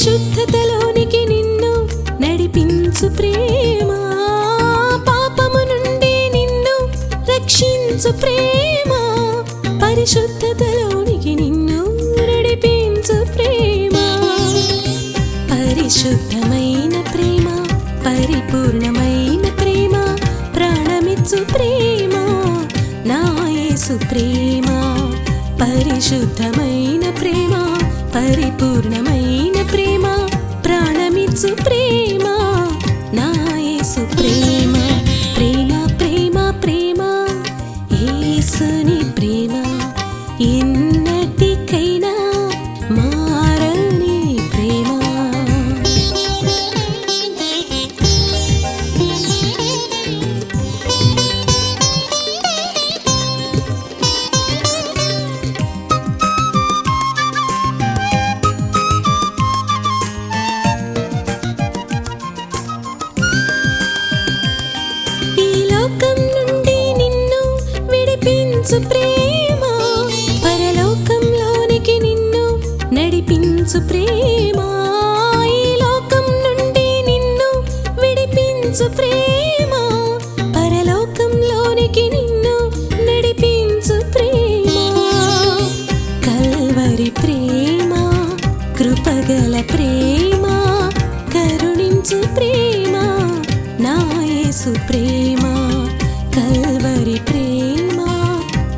పరిశుద్ధతలోనికి నిన్ను నడిపించు ప్రేమ, పాపము నుండి నిన్ను రక్షించు ప్రేమ, పరిశుద్ధతలోనికి నిన్ను నడిపించు ప్రేమ, పరిశుద్ధమైన ప్రేమ, పరిపూర్ణమైన ప్రేమ, ప్రాణమిచ్చు ప్రేమ, నా యేసు ప్రేమ, పరిశుద్ధమైన ప్రేమ, పరిపూర్ణమైన ప్రేమ, ప్రాణమిచ్చు ప్రేమ, నా యేసు ప్రేమ. ప్రేమ ప్రేమ ప్రేమ యేసుని ప్రేమ, ఎన్నటికైనా మారని ప్రేమ. ప్రేమ, పరలోకంలోనికి నిన్ను నడిపించు ప్రేమ, ఈ లోకం నుండి నిన్ను విడిపించు ప్రేమ, పరలోకంలోనికి నిన్ను నడిపించు ప్రేమ, కల్వరి ప్రేమ, కృపగల ప్రేమ, కరుణించు ప్రేమ, నా యేసు ప్రేమ, కల్వరి ప్రేమ,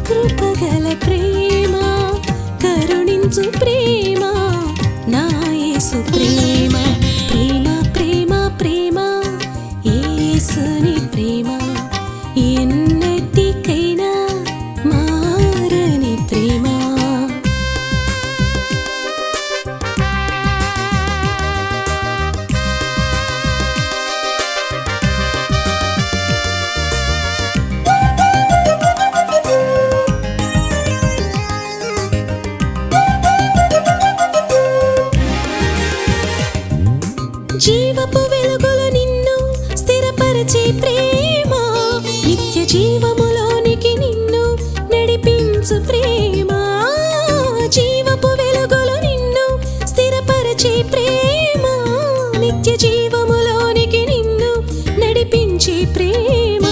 కృపగల ప్రేమ, కరుణించు ప్రేమ, నా యేసు ప్రేమ. ప్రేమ ప్రేమ ప్రేమ యేసుని ప్రేమ, ఎన్నటికైనా మారని ప్రేమ. జీవపు వెలుగులు నిన్ను స్థిరపరిచే ప్రేమ, నిత్య జీవములోనికి నిన్ను నడిపించు ప్రేమ, జీవపు వెలుగులు నిన్ను స్థిరపరిచే ప్రేమ, నిత్య జీవములోనికి నిన్ను నడిపించే ప్రేమ,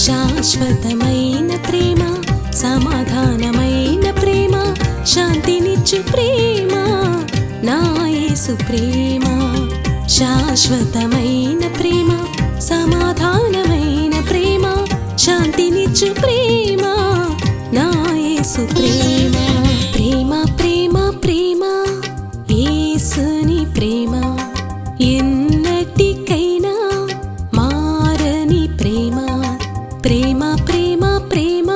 శాశ్వతమైన ప్రేమ, సమాధానమైన ప్రేమ, శాంతినిచ్చు ప్రేమ, నా యేసు ప్రేమ, శాశ్వతమైన ప్రేమ, సమాధానమైన ప్రేమ, శాంతినిచ్చు ప్రేమ, నా యేసు ప్రేమ. ప్రేమ ప్రేమ ప్రేమ యేసుని ప్రేమ, ఎన్నటికైనా మారని ప్రేమ. ప్రేమ ప్రేమ ప్రేమ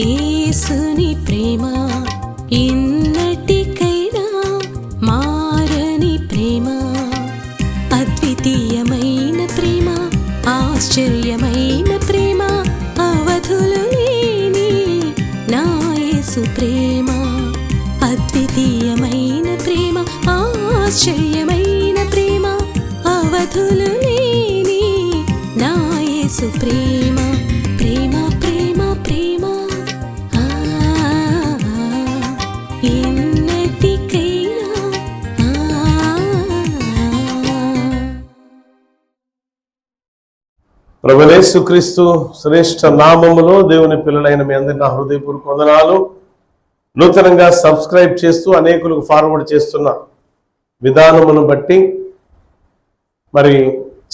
యేసుని ప్రేమ, ఎన్నటికైనా మారని ప్రేమ, అద్వితీయమైన ప్రేమ, ఆశ్చర్యమైన ప్రేమ, అవధులు లేని నా యేసు ప్రేమ, అద్వితీయమైన ప్రేమ, ఆశ్చర్యమైన ప్రేమ, అవధులు లేని నా యేసు ప్రేమ. ప్రేమ ప్రేమ ప్రేమ ప్రభువైన యేసుక్రీస్తు శ్రేష్ఠ నామములో దేవుని పిల్లలైన మీ అందరికీ నా హృదయపూర్వక వందనాలు. నూతనంగా సబ్స్క్రైబ్ చేస్తూ అనేకులకు ఫార్వర్డ్ చేస్తున్న విధానమును బట్టి, మరి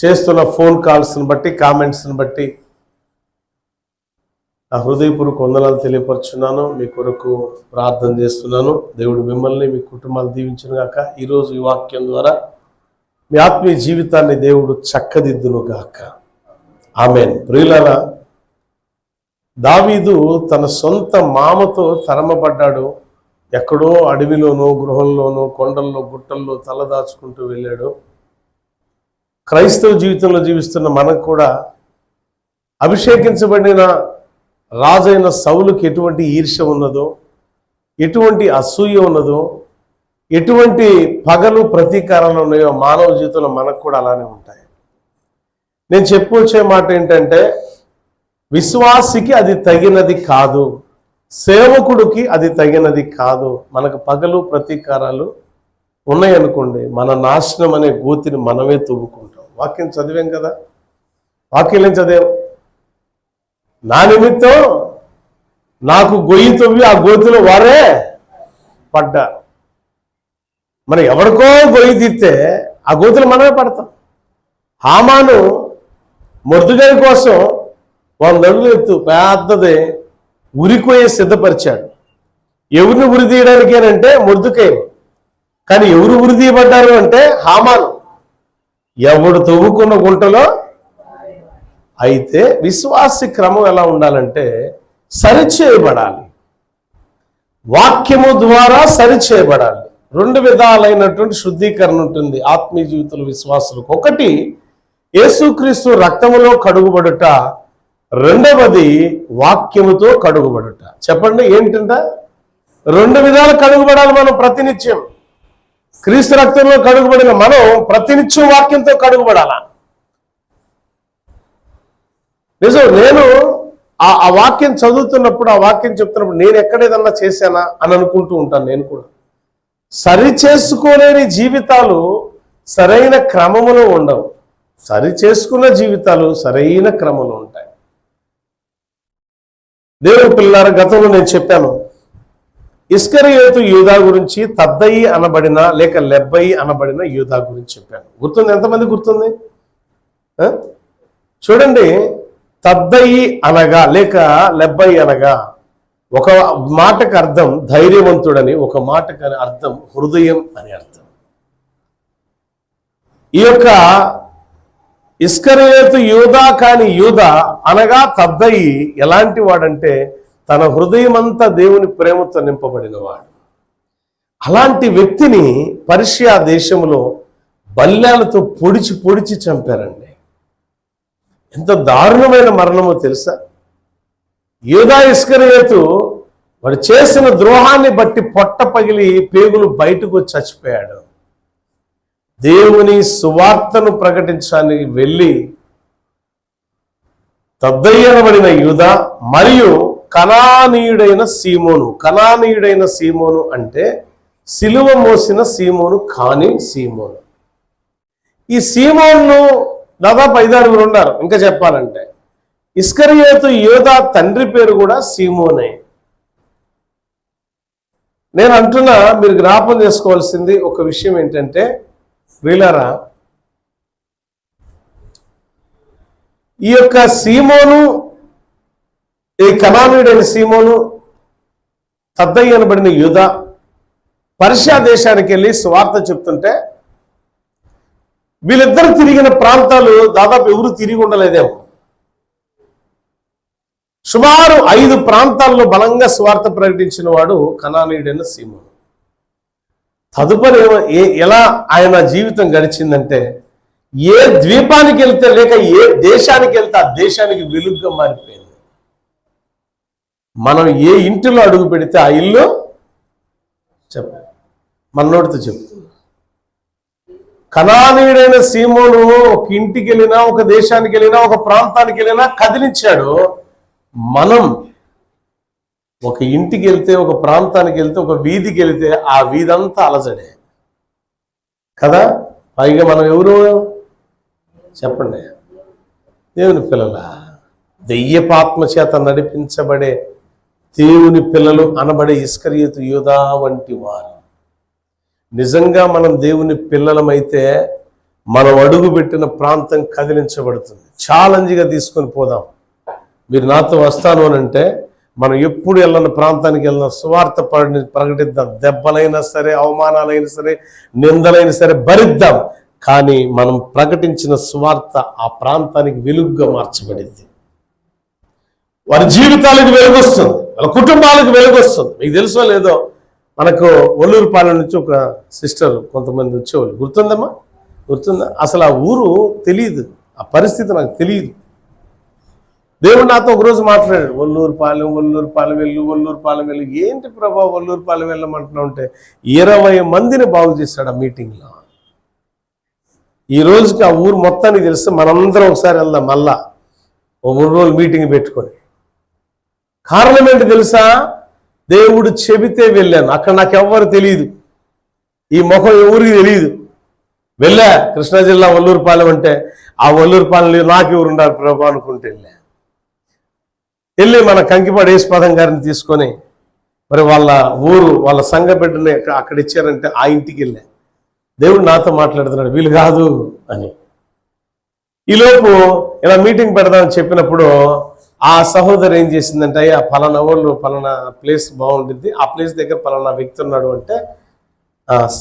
చేస్తున్న ఫోన్ కాల్స్ని బట్టి, కామెంట్స్ని బట్టి నా హృదయపూర్వక వందనాలు తెలియపరుచున్నాను. మీ కొరకు ప్రార్థన చేస్తున్నాను. దేవుడు మిమ్మల్ని, మీ కుటుంబాలు దీవించును గాక. ఈరోజు ఈ వాక్యం ద్వారా మీ ఆత్మీయ జీవితాన్ని దేవుడు చక్కదిద్దును గాక. ఆమేన్. ప్రియులారా, దావీదు తన సొంత మామతో తరమబడ్డాడు. ఎక్కడో అడవిలోనో, గృహంలోనో, కొండల్లో, గుట్టల్లో తలదాచుకుంటూ వెళ్ళాడు. క్రైస్తవ జీవితంలో జీవిస్తున్న మనకు కూడా అభిషేకించబడిన రాజైన సౌలుకి ఎటువంటి ఈర్ష్య ఉన్నదో, ఎటువంటి అసూయ ఉన్నదో, ఎటువంటి పగలు ప్రతీకారాలు ఉన్నాయో మానవ జీవితంలో మనకు కూడా అలానే ఉంటాయి. నేను చెప్పొచ్చే మాట ఏంటంటే, విశ్వాసికి అది తగినది కాదు, సేవకుడికి అది తగినది కాదు. మనకు పగలు ప్రతీకారాలు ఉన్నాయనుకోండి, మన నాశనం అనే గోతిని మనమే తవ్వుకుంటాం. వాక్యం చదివాం కదా, వాక్యం ఏం చదివాం? నా నిమిత్తం నాకు గొయ్యి తవ్వి ఆ గోతిలో వారే పడ్డారు. మరి ఎవరికో గొయ్యి తీస్తే ఆ గోతిలో మనమే పడతాం. హామాను మొర్దుగై కోసం 100 అడుగులు ఎత్తు పెద్దది ఉరికోయే సిద్ధపరిచాడు. ఎవరిని ఉరి తీయడానికి అంటే మొర్దుకైని. కానీ ఎవరు ఉరి తీయబడ్డారు అంటే హామాను. ఎవడు తవ్వుకున్న గుంటలో. అయితే విశ్వాసి క్రమం ఎలా ఉండాలంటే సరిచేయబడాలి, వాక్యము ద్వారా సరిచేయబడాలి. 2 విధాలైనటువంటి శుద్ధీకరణ ఉంటుంది ఆత్మీయ జీవితంలో విశ్వాసులకు. ఒకటి యేసుక్రీస్తు రక్తములో కడుగుబడుట, రెండవది వాక్యముతో కడుగుబడుట. చెప్పండి ఏంటంట? 2 విధాలు కడుగుబడాలి మనం ప్రతినిత్యం. క్రీస్తు రక్తంలో కడుగుబడిన మనం ప్రతినిత్యం వాక్యంతో కడుగుబడాల. నిజం, నేను ఆ వాక్యం చదువుతున్నప్పుడు, ఆ వాక్యం చెప్తున్నప్పుడు నేను ఎక్కడేదన్నా చేశానా అని అనుకుంటూ ఉంటాను. నేను కూడా సరి చేసుకోలేని జీవితాలు సరైన క్రమములో ఉండవు, సరి చేసుకున్న జీవితాలు సరైన క్రమంలో ఉంటాయి. దేవుని పిల్లలారా, గతంలో నేను చెప్పాను ఇస్కరియోతు యూదా గురించి, తద్దయి అనబడిన లేక లెబ్బయి అనబడిన యూదా గురించి చెప్పాను. గుర్తుంది? ఎంతమంది గుర్తుంది? చూడండి, తద్దయి అనగా లేక లెబ్బయి అనగా ఒక మాటకు అర్థం ధైర్యవంతుడని, ఒక మాటకు అర్థం హృదయం అని అర్థం. ఈ యొక్క ఇస్కరియోతు యూదా కాని యూదా అనగా తద్దయి ఎలాంటి వాడంటే తన హృదయం అంతా దేవుని ప్రేమతో నింపబడిన వాడు. అలాంటి వ్యక్తిని పర్షియా దేశంలో బల్యాలతో పొడిచి పొడిచి చంపారండి. ఎంత దారుణమైన మరణమో తెలుసా? యూదా ఇస్కరియోతు వాడు చేసిన ద్రోహాన్ని బట్టి పొట్ట పగిలి పేగులు బయటకు వచ్చి చచ్చిపోయాడు. దేవుని సువార్తను ప్రకటించడానికి వెళ్ళి తద్దయ్యనబడిన యూదా మరియు కనానీయుడైన సీమోను. కనానీయుడైన సీమోను అంటే సిలువ మోసిన సీమోను కాని సీమోను. ఈ సీమోను దాదాపు 5-6 ఉన్నారు. ఇంకా చెప్పాలంటే ఇస్కరియోతు యూదా తండ్రి పేరు కూడా సీమోనే. నేను అంటున్నా, మీరు జ్ఞాపకం చేసుకోవాల్సింది ఒక విషయం ఏంటంటే, వీళ్ళారా, ఈ యొక్క సీమోను, ఈ కనానీయుడైన సీమోను, తద్దయి అనబడిన యూదా పర్షియా దేశానికి వెళ్ళి సువార్త చెప్తుంటే వీళ్ళిద్దరు తిరిగిన ప్రాంతాలు దాదాపు ఎవరు తిరిగి ఉండలేదేమో. సుమారు 5 ప్రాంతాల్లో బలంగా సువార్త ప్రకటించిన వాడు కనానీయుడైన సీమోను. తదుపరి ఎలా ఆయన జీవితం గడిచిందంటే, ఏ ద్వీపానికి వెళ్తే లేక ఏ దేశానికి వెళ్తే ఆ దేశానికి వెలుగుగా మారిపోయింది. మనం ఏ ఇంటిలో అడుగు పెడితే ఆ ఇల్లు మనోడితో చెప్తుంది. కనానీయుడైన సీమోను ఒక ఇంటికి వెళ్ళినా, ఒక దేశానికి వెళ్ళినా, ఒక ప్రాంతానికి వెళ్ళినా కదిలించాడు. మనం ఒక ఇంటికి వెళ్తే, ఒక ప్రాంతానికి వెళ్తే, ఒక వీధికి వెళ్తే ఆ వీధి అంతా అలజడే కదా. పైగా మనం ఎవరు చెప్పండి? దేవుని పిల్లల, దెయ్యపాత్మ చేత నడిపించబడే దేవుని పిల్లలు అనబడే ఇస్కరియోతు యూదా వంటి వారు. నిజంగా మనం దేవుని పిల్లలమైతే మనం అడుగుపెట్టిన ప్రాంతం కదిలించబడుతుంది. ఛాలెంజ్గా తీసుకొని పోదాం. మీరు నాతో వస్తాను అని అంటే మనం ఎప్పుడు వెళ్ళిన ప్రాంతానికి వెళ్ళిన సువార్త ప్రకటిద్దాం. దెబ్బలైనా సరే, అవమానాలైనా సరే, నిందలైనా సరే భరిద్దాం. కానీ మనం ప్రకటించిన సువార్త ఆ ప్రాంతానికి వెలుగుగా మార్చబడింది. వారి జీవితాలకు వెలుగొస్తుంది, వాళ్ళ కుటుంబాలకు వెలుగొస్తుంది. మీకు తెలుసో లేదో, మనకు ఒల్లూరుపాలెం నుంచి ఒక సిస్టర్ కొంతమంది వచ్చేవాళ్ళు. గుర్తుందమ్మా? గుర్తుందా? అసలు ఆ ఊరు తెలియదు, ఆ పరిస్థితి నాకు తెలియదు. దేవుడు నాతో ఒకరోజు మాట్లాడాడు, ఒల్లూరుపాలెం వెళ్ళు. ఏంటి ప్రభా ఒల్లూరుపాలెం వెళ్ళమంటున్నా ఉంటే 20 మందిని బాగు చేశాడు ఆ మీటింగ్లో. ఈ రోజుకి ఆ ఊరు మొత్తానికి తెలిస్తే మనందరం ఒకసారి వెళ్దాం, మళ్ళా ఓ 3 రోజులు మీటింగ్ పెట్టుకొని. కారణం ఏంటి తెలుసా? దేవుడు చెబితే వెళ్ళాను. అక్కడ నాకెవ్వరు తెలియదు. ఈ ముఖం ఎవరికి తెలియదు. వెళ్ళా కృష్ణా జిల్లా వల్లూరుపాలెం అంటే ఆ వల్లూరుపాలెంలో నాకు ఎవరు ఉన్నారు ప్రభు అనుకుంటే వెళ్ళి మన కంకిపాడు యేసుపాదం గారిని తీసుకొని మరి వాళ్ళ ఊరు వాళ్ళ సంఘ బిడ్డని అక్కడ ఇచ్చారంటే ఆ ఇంటికి వెళ్ళా. దేవుడు నాతో మాట్లాడుతున్నాడు, వీళ్ళు కాదు అని. ఈలోపు ఇలా మీటింగ్ పెడదామని చెప్పినప్పుడు ఆ సహోదరు ఏం చేసిందంటే, అయ్యా పలానా వాళ్ళు పలానా ప్లేస్ బాగుంటుంది, ఆ ప్లేస్ దగ్గర పలానా వ్యక్తి ఉన్నాడు అంటే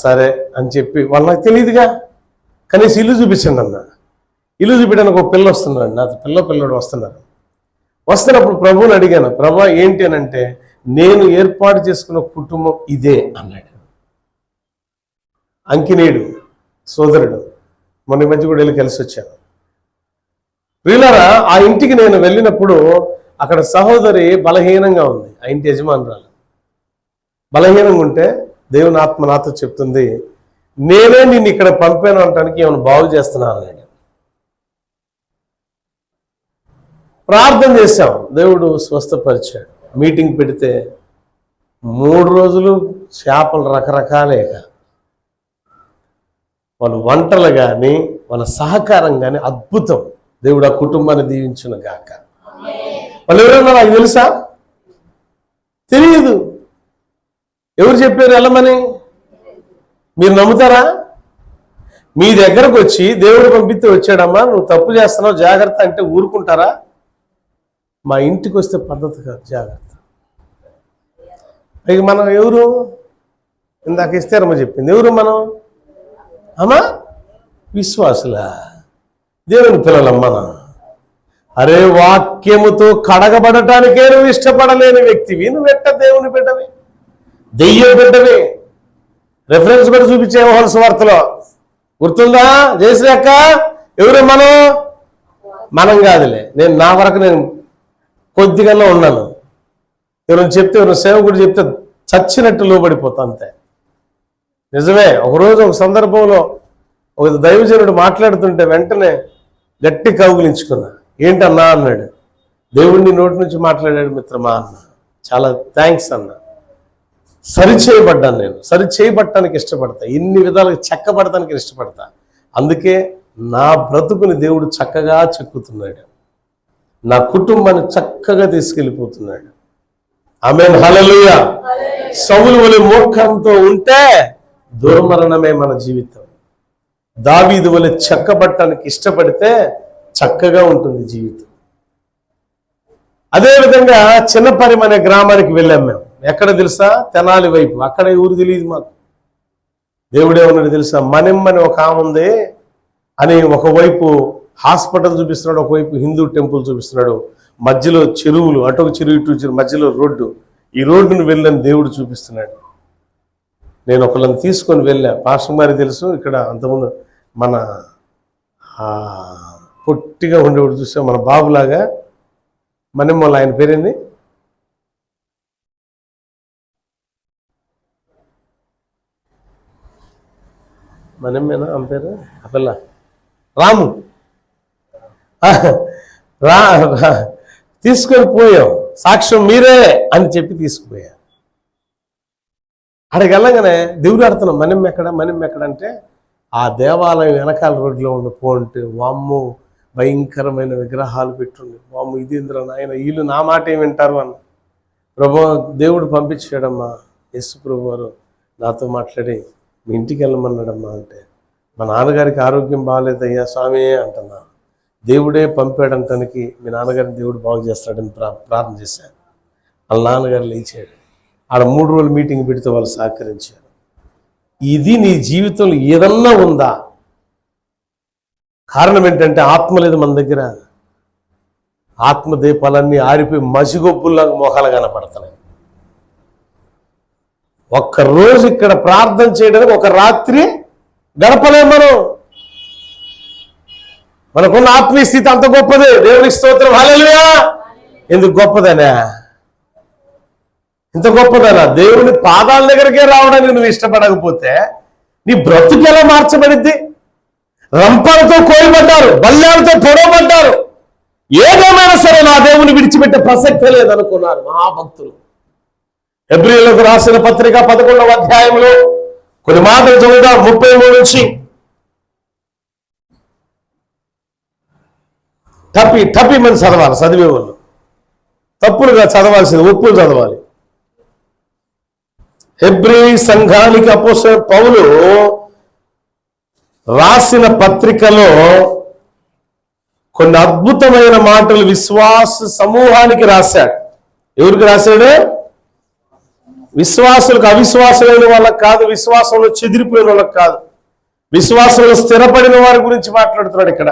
సరే అని చెప్పి వాళ్ళు నాకు తెలియదుగా, కనీసం ఇల్లు చూపించండి అన్న. ఇల్లు చూపించడానికి ఒక పిల్ల వస్తున్నాడు, నాతో పిల్లడు వస్తున్నారు. వస్తున్నప్పుడు ప్రభువుని అడిగాను, ప్రభు ఏంటి అని అంటే, నేను ఏర్పాటు చేసుకున్న కుటుంబం ఇదే అన్నాడు. అంకినేయుడు సోదరుడు మొన్న మధ్య కూడా వెళ్ళి కలిసి వచ్చాను. వీళ్ళరా ఆ ఇంటికి నేను వెళ్ళినప్పుడు అక్కడ సహోదరి బలహీనంగా ఉంది. ఆ ఇంటి యజమానురాలు బలహీనంగా ఉంటే దేవుని ఆత్మ నాతో చెప్తుంది, నేనే నిన్ను ఇక్కడ పంపాను అనడానికి ఏమైనా బాగు చేస్తున్నాను నేను. ప్రార్థన చేశాం, దేవుడు స్వస్థపరిచాడు. మీటింగ్ పెడితే 3 రోజులు చేపలు రకరకాలేక వాళ్ళ వంటలు కానీ వాళ్ళ సహకారం కానీ అద్భుతం. దేవుడు ఆ కుటుంబాన్ని దీవించును గాక. వాళ్ళు ఎవరన్నా నాకు తెలుసా? తెలియదు. ఎవరు చెప్పారు వెళ్ళమని? మీరు నమ్ముతారా? మీ దగ్గరకు వచ్చి దేవుడు పంపిస్తే వచ్చాడమ్మా నువ్వు తప్పు చేస్తున్నావు జాగ్రత్త అంటే ఊరుకుంటారా? మా ఇంటికి వస్తే పద్ధతి కాదు, జాగ్రత్త. ఇక మనం ఎవరు? ఇందాక ఇస్తారమ్మ చెప్పింది, ఎవరు మనం? అమ్మా విశ్వాసులా, దేవుని పిల్లలమ్మనా? అరే వాక్యముతో కడగబడటానికే నువ్వు ఇష్టపడలేని వ్యక్తివి, నువ్వు ఎట్ట దేవుని బిడ్డవి, దెయ్యం బిడ్డవి. రెఫరెన్స్ కూడా చూపించే యోహాను సువార్తలో గుర్తుందా? జయశ్రీ అక్క, ఎవరు మనం కాదులే, నేను నా వరకు నేను కొద్దిగానే ఉన్నాను. ఎవరైనా చెప్తే ఎవరైనా సేవకుడు చెప్తే చచ్చినట్టు లోబడిపోతా అంతే. నిజమే. ఒకరోజు ఒక సందర్భంలో ఒక దైవజనుడు మాట్లాడుతుంటే వెంటనే గట్టి కౌగులించుకున్నా. ఏంటన్నా అన్నాడు. దేవుడిని నోటి నుంచి మాట్లాడాడు మిత్రమా అన్న. చాలా థ్యాంక్స్ అన్న. సరిచేయబడ్డాను నేను. సరిచేయబడటానికి ఇష్టపడతా, ఇన్ని విధాలుగా చెక్కబడటానికి ఇష్టపడతా. అందుకే నా బ్రతుకుని దేవుడు చక్కగా చెక్కుతున్నాడు, నా కుటుంబాన్ని చక్కగా తీసుకెళ్ళిపోతున్నాడు. ఆమేన్, హల్లెలూయా. సౌలు వలె మోక్షంతో ఉంటే దుర్మరణమే మన జీవితం. దావీదు వలె చెక్కబడటానికి ఇష్టపడితే చక్కగా ఉంటుంది జీవితం. అదేవిధంగా చిన్నపరిమ అనే గ్రామానికి వెళ్ళాం మేము. ఎక్కడ తెలుసా? తెనాలి వైపు. అక్కడ ఊరు తెలియదు మాకు. దేవుడేమన్నాడు తెలుసా? మనిమ్మని ఒక ఆమె ఉంది అని ఒకవైపు హాస్పిటల్ చూపిస్తున్నాడు, ఒకవైపు హిందూ టెంపుల్ చూపిస్తున్నాడు, మధ్యలో చెరువులు, అటొక చెరువు ఇటు చెరువు, మధ్యలో రోడ్డు. ఈ రోడ్డును వెళ్ళని దేవుడు చూపిస్తున్నాడు. నేను ఒకళ్ళని తీసుకొని వెళ్ళా. పాస్టర్ గారికి తెలుసు, ఇక్కడ అంతకుముందు మన పొట్టిగా ఉండేవాడు చూసా, మన బాబులాగా. మనిమ్మల ఆయన పేరేంది? మనిమ్మేనా ఆమె పేరు? ఆ పిల్ల రాము. తీసుకొని పోయాం. సాక్ష్యం మీరే అని చెప్పి తీసుకుపోయా. అక్కడికి వెళ్ళగానే దేవుడు ఆడుతున్నాం, మనిమ్మ ఎక్కడ అంటే ఆ దేవాలయం వెనకాల రోడ్లో ఉన్న పోంటే వామ్ము భయంకరమైన విగ్రహాలు పెట్టుండి, వామ్ము ఇదేంద్ర నాయన, వీళ్ళు నా మాట ఏమి వింటారు అన్న. ప్రభు దేవుడు పంపించాడమ్మా, యేసు ప్రభు వారు నాతో మాట్లాడి మీ ఇంటికి వెళ్ళమన్నాడమ్మా అంటే, మా నాన్నగారికి ఆరోగ్యం బాగాలేదయ్యా స్వామి అంటున్నా. దేవుడే పంపాడంటానికి మీ నాన్నగారిని దేవుడు బాగు చేస్తాడని ప్రార్థన చేశాను. వాళ్ళ నాన్నగారు లేచాడు. ఆడ 3 రోజులు మీటింగ్ పెడితే వాళ్ళు సహకరించారు. ఇది నీ జీవితంలో ఏదన్నా ఉందా? కారణం ఏంటంటే ఆత్మ లేదు మన దగ్గర. ఆత్మదీపాలన్నీ ఆరిపోయి మసిగొప్పుల్లాగా మోకాలు కనపడుతున్నాయి. ఒక్కరోజు ఇక్కడ ప్రార్థన చేయడానికి ఒక రాత్రి గడపలేం మనం. మనకున్న ఆత్మీయ స్థితి అంత గొప్పదే. దేవునికి స్తోత్రం, హల్లెలూయా. ఎందుకు గొప్పదనా? ఇంత గొప్పదనా? దేవుని పాదాల దగ్గరికే రావడానికి నువ్వు ఇష్టపడకపోతే నీ బ్రతుకు ఎలా మార్చబడిద్ది? రంపాలతో కోయబడ్డారు, బల్యాలతో పొడవబడ్డారు, ఏదేమైనా సరే నా దేవుని విడిచిపెట్టే ప్రసక్తే లేదనుకున్నారు మహాభక్తులు. హెబ్రీయులకు రాసిన పత్రిక 11వ అధ్యాయంలో కొన్ని మాటలు చదువుదాం 33 నుంచి. టపి మనం చదవాలి, చదివే వాళ్ళు తప్పులుగా చదవాల్సింది, ఒప్పులు చదవాలి. హెబ్రీ సంఘానికి అపోస్తలుడైన పౌలు రాసిన పత్రికలో కొన్ని అద్భుతమైన మాటలు విశ్వాస సమూహానికి రాశాడు. ఎవరికి రాశాడు? విశ్వాసులకు, అవిశ్వాసమైన వాళ్ళకి కాదు, విశ్వాసంలో చెదిరిపోయిన వాళ్ళకి కాదు, విశ్వాసంలో స్థిరపడిన వారి గురించి మాట్లాడుతున్నాడు ఇక్కడ.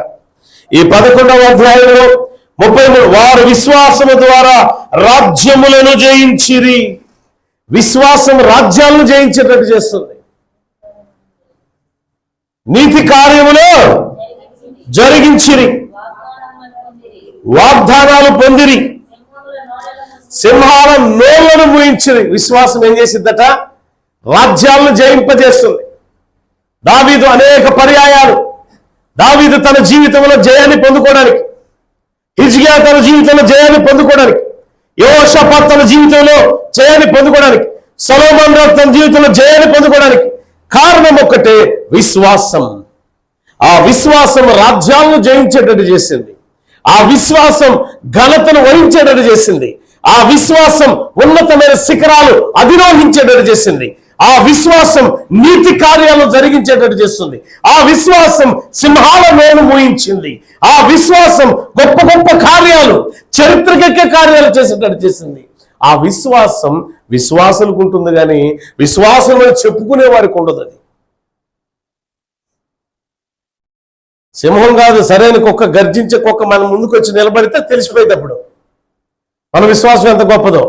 ఈ 11వ అధ్యాయంలో 33 వారు విశ్వాసము ద్వారా రాజ్యములను జయించిరి. విశ్వాసం రాజ్యాలను జయించేటట్టు చేస్తుంది. నీతి కార్యములో జరిగించిరి, వాగ్దానాలు పొందిరి, సింహాల నోళ్లను మూయించిరి. విశ్వాసం ఏం చేసిద్దట? రాజ్యాలను జయింపజేస్తుంది. దావీదు అనేక పర్యాయాలు, దావీదు తన జీవితంలో జయాన్ని పొందుకోవడానికి, హిజ్కియా తన జీవితంలో జయాన్ని పొందుకోవడానికి, యెహోషాపాతు తన జీవితంలో జయాన్ని పొందుకోవడానికి, సొలొమోను తన జీవితంలో జయాన్ని పొందుకోవడానికి కారణం ఒక్కటే, విశ్వాసం. ఆ విశ్వాసం రాజ్యాలను జయించేటట్టు చేసింది. ఆ విశ్వాసం ఘనతను వహించేటట్టు చేసింది. ఆ విశ్వాసం ఉన్నతమైన శిఖరాలు అధిరోహించేటట్టు చేసింది. ఆ విశ్వాసం నీతి కార్యాలు జరిగించేటట్టు చేస్తుంది. ఆ విశ్వాసం సింహాల నోరు మూయించింది. ఆ విశ్వాసం గొప్ప గొప్ప కార్యాలు, చరిత్రకెక్కే కార్యాలు చేసేటట్టు చేసింది. ఆ విశ్వాసం విశ్వాసులకు ఉంటుంది, కానీ విశ్వాసం అని చెప్పుకునే వారికి ఉండదు. అది సింహం కాదు, సరైన కుక్క, గర్జించే కుక్క మన ముందుకు వచ్చి నిలబడితే తెలిసిపోయింది అప్పుడు మన విశ్వాసం ఎంత గొప్పదో.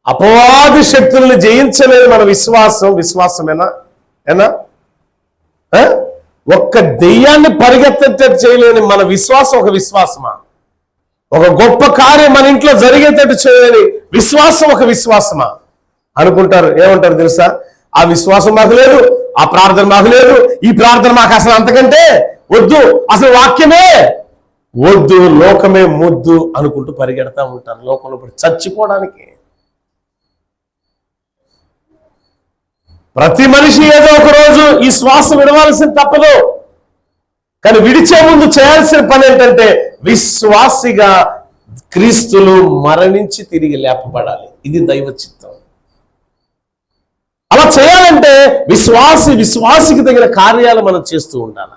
అపవాది శక్తుల్ని జయించలేదు మన విశ్వాసం. విశ్వాసమేనా? ఒక్క దెయ్యాన్ని పరిగెత్తేటట్టు చేయలేని మన విశ్వాసం ఒక విశ్వాసమా? ఒక గొప్ప కార్యం మన ఇంట్లో జరిగేటట్టు చేయలేని విశ్వాసం ఒక విశ్వాసమా అనుకుంటారు. ఏమంటారు తెలుసా? ఆ విశ్వాసం మాకు లేదు, ఆ ప్రార్థన మాకు లేదు, ఈ ప్రార్థన మాకు అసలు అంతకంటే వద్దు, అసలు వాక్యమే వద్దు, లోకమే ముద్దు అనుకుంటూ పరిగెడతా ఉంటారు లోకంలో చచ్చిపోవడానికి. ప్రతి మనిషి ఏదో ఒక రోజు ఈ శ్వాస విడవాల్సింది తప్పదు. కానీ విడిచే ముందు చేయాల్సిన పని ఏంటంటే, విశ్వాసిగా క్రీస్తులు మరణించి తిరిగి లేపబడాలి. ఇది దైవ చిత్తం. అలా చేయాలంటే విశ్వాసికి తగిన కార్యాలు మనం చేస్తూ ఉండాలి.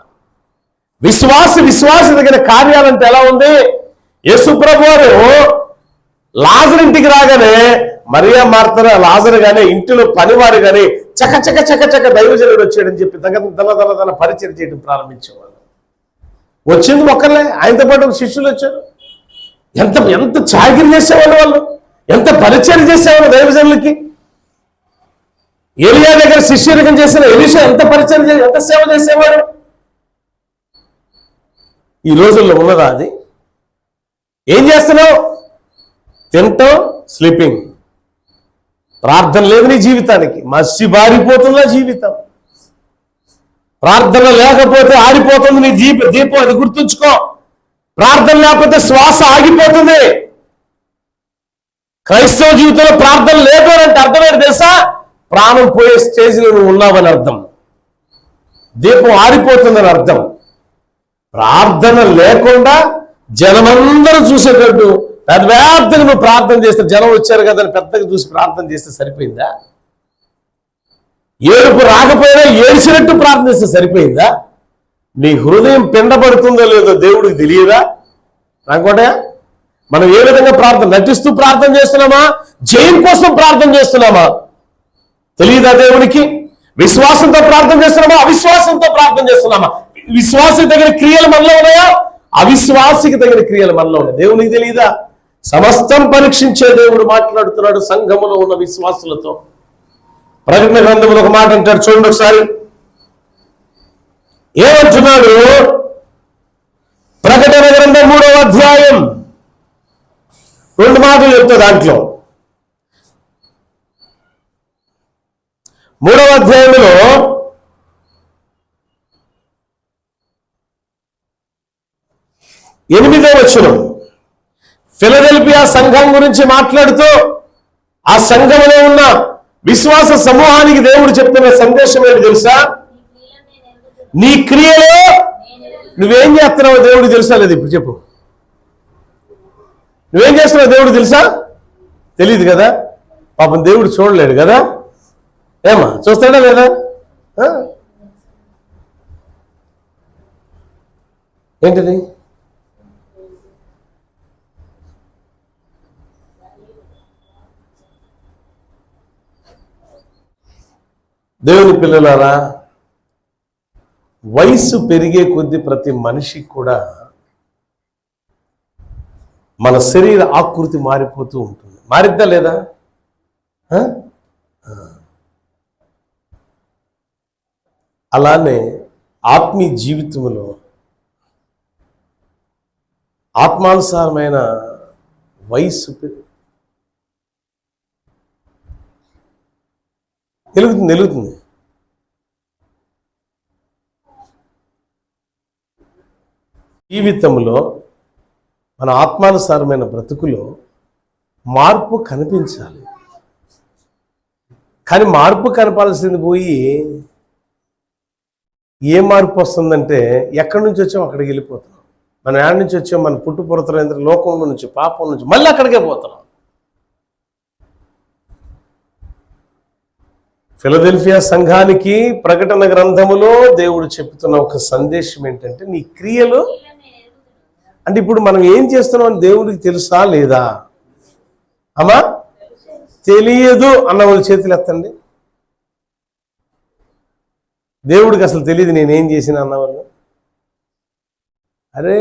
విశ్వాసి తగిన కార్యాలంటే ఎలా ఉంది? యేసు ప్రభువు వారు లాజరు ఇంటికి రాగానే మరియా మార్త లాజరు గానీ ఇంటిలో పనివారు గానీ చక దైవజనుడు వచ్చాడని చెప్పి తన పరిచయం చేయడం ప్రారంభించేవాళ్ళు. వచ్చింది ఒక్కర్లే, ఆయనతో పాటు శిష్యులు వచ్చారు. ఎంత చాకిరి చేసేవాళ్ళు వాళ్ళు, ఎంత పరిచయం చేసేవాళ్ళు దైవజనులకి. ఏలియా దగ్గర శిష్యరికం చేసిన ఎలీషా ఎంత పరిచయం ఎంత సేవ చేసేవాడు. ఈ రోజుల్లో ఉన్నదా అది? ఏం చేస్తున్నావు? తింటాం, స్లీపింగ్. ప్రార్థన లేదు నీ జీవితానికి. మసి బారిపోతుందా జీవితం? ప్రార్థన లేకపోతే ఆరిపోతుంది నీ దీపం. అది గుర్తుంచుకో. ప్రార్థన లేకపోతే శ్వాస ఆగిపోతుంది. క్రైస్తవ జీవితంలో ప్రార్థన లేదు అంటే అర్థమేంటి తెలుసా? ప్రాణం పోయే స్టేజ్లో నువ్వు ఉన్నావని అర్థం. దీపం ఆరిపోతుందని అర్థం. ప్రార్థన లేకుండా జనమందరూ చూసేటట్టు పెద్దగా నువ్వు ప్రార్థన చేస్తే, జనం వచ్చారు కదా అని పెద్దగా చూసి ప్రార్థన చేస్తే సరిపోయిందా? ఏడుపు రాకపోయినా ఏడ్చినట్టు ప్రార్థన చేస్తే సరిపోయిందా? నీ హృదయం పిండబడుతుందో లేదో దేవుడికి తెలియదా? అనుకోండి, మనం ఏ విధంగా ప్రార్థన, నటిస్తూ ప్రార్థన చేస్తున్నామా, జయం కోసం ప్రార్థన చేస్తున్నామా తెలియదా దేవునికి? విశ్వాసంతో ప్రార్థన చేస్తున్నామా, అవిశ్వాసంతో ప్రార్థన చేస్తున్నామా? విశ్వాసికి తగిన క్రియలు మనలో ఉన్నాయా, అవిశ్వాసికి తగిన క్రియలు మనలో ఉన్నాయి. దేవునికి తెలియదా? సమస్తం పరీక్షించే దేవుడు మాట్లాడుతున్నాడు సంఘములో ఉన్న విశ్వాసులతో. ప్రకటన గ్రంథంలో ఒక మాట అంటాడు, చూడండి ఒకసారి. ఏమంటున్నాడు? ప్రకటన గ్రంథం 3వ అధ్యాయం 2 మాటలు చెప్తా. దాంట్లో 3వ అధ్యాయంలో 8వ వచనం, ఫిలదెల్ఫియా సంఘం గురించి మాట్లాడుతూ ఆ సంఘంలో ఉన్న విశ్వాస సమూహానికి దేవుడు చెప్తున్న సందేశం ఏంటి తెలుసా? నీ క్రియలో నువ్వేం చేస్తున్నావో దేవుడికి తెలుసా లేదు? ఇప్పుడు చెప్పు, నువ్వేం చేస్తున్నావు దేవుడికి తెలుసా? తెలియదు కదా. పాపం దేవుడు చూడలేడు కదా. ఏమా చూస్తాడా లేదా? ఏంటిది? దేవుని పిల్లలారా, వయసు పెరిగే కొద్దీ ప్రతి మనిషికి కూడా మన శరీర ఆకృతి మారిపోతూ ఉంటుంది. మారిద్దా లేదా? అలానే ఆత్మీయ జీవితంలో ఆత్మానుసారమైన వయసు వెలుగుతుంది. జీవితంలో మన ఆత్మానుసారమైన బ్రతుకులో మార్పు కనిపించాలి. కానీ మార్పు కనపాల్సింది పోయి ఏ మార్పు వస్తుందంటే, ఎక్కడి నుంచి వచ్చాం అక్కడికి వెళ్ళిపోతున్నాం. మనం ఏడ నుంచి వచ్చాం? మన పుట్టుపురతల లోకంలో నుంచి, పాపం నుంచి మళ్ళీ అక్కడికే పోతున్నాం. ఫిలదెల్ఫియా సంఘానికి ప్రకటన గ్రంథములో దేవుడు చెప్తున్న ఒక సందేశం ఏంటంటే, నీ క్రియలు అంటే ఇప్పుడు మనం ఏం చేస్తున్నాం అని దేవుడికి తెలుసా లేదా? అమ్మా తెలియదు అన్న వాళ్ళు చేతులు ఎత్తండి. దేవుడికి అసలు తెలియదు నేనేం చేసిన అన్నవాళ్ళు. అరే,